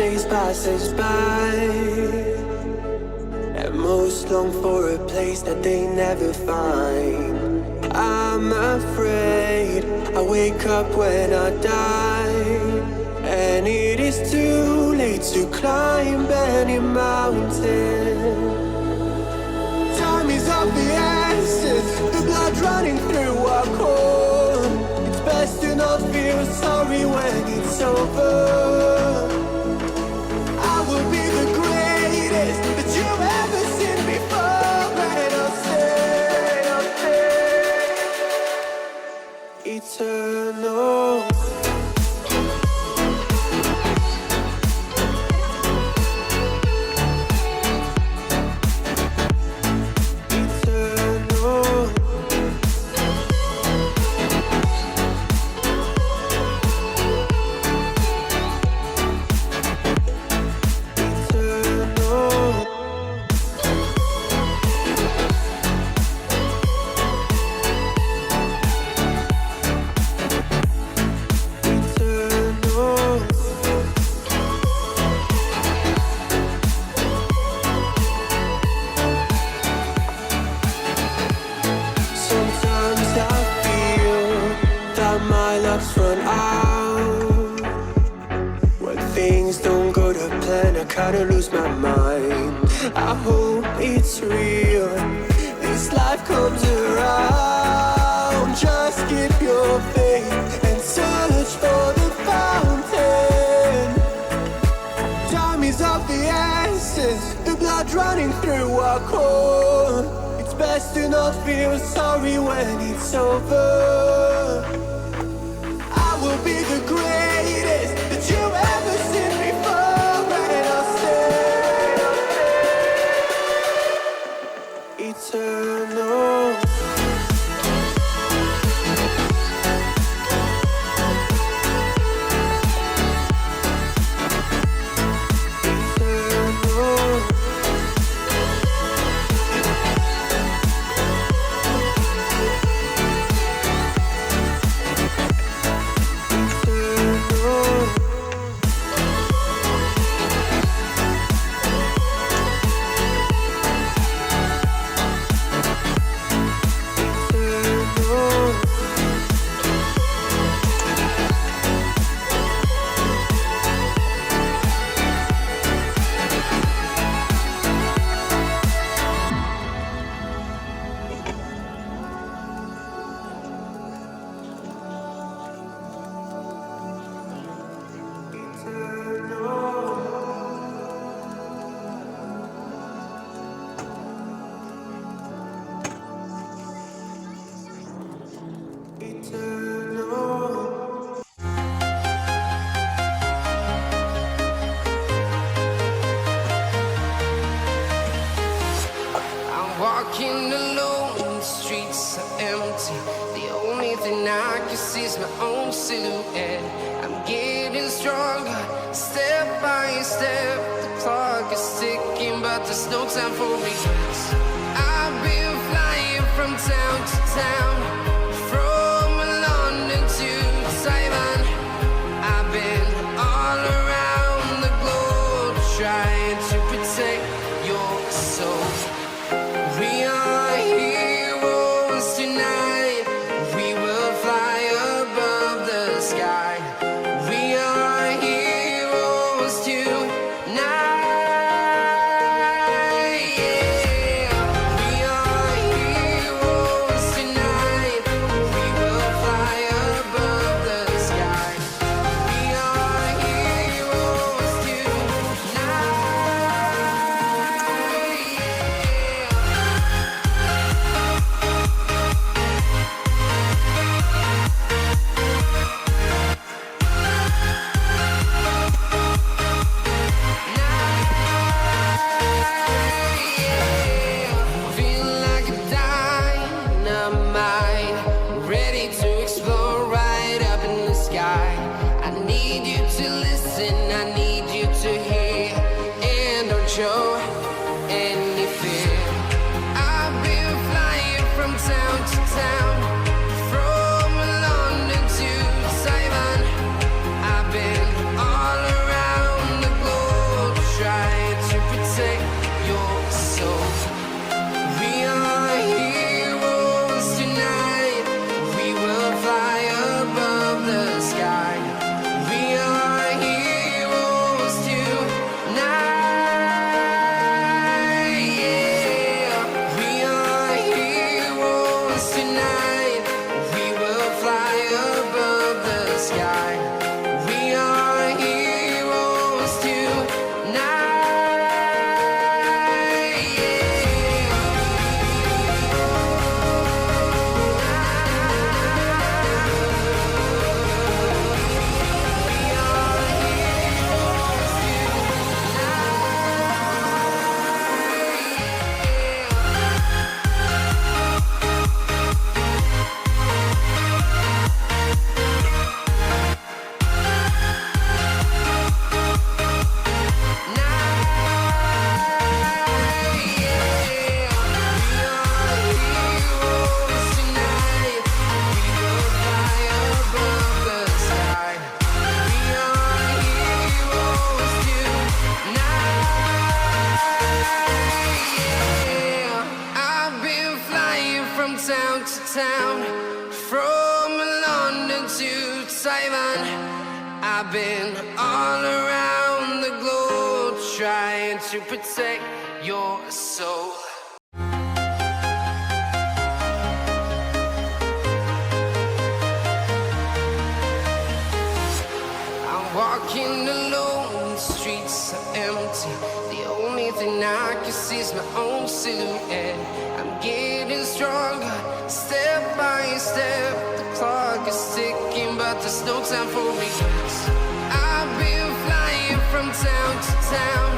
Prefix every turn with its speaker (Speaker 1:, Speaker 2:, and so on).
Speaker 1: days passes by, and most long for a place that they never find. I'm afraid I wake up when I die, and it is too late to climb any mountain. Time is of the essence, the blood running through our core. It's best to not feel sorry when it's over. I will be the greatest that you've ever seen before, and I'll stay eternal. Run out when things don't go to plan. I kinda lose my mind. I hope it's real, this life comes around. Just keep your faith and search for the fountain. Time is of the essence, the blood running through our core. It's best to not feel sorry when it's over. Will be the greatest that you've ever seen before, and I'll stay eternal.
Speaker 2: Walking alone, the streets are empty. The only thing I can see is my own silhouette. I'm getting stronger, step by step. The clock is ticking, but there's no time for regrets. I've been flying from town to town, from London to Taiwan. I've been all around the globe, trying to protect your soul. We are heroes tonight. We will fly above the sky. We are heroes tonight. Yeah. town to town, from London to Taiwan. I've been all around the globe trying to protect your soul. I'm walking alone, the streets are empty. The only thing I can see is my own silhouette. I'm getting stronger, step by step. The clock is ticking, but there's no time for regrets. I've been flying from town to town,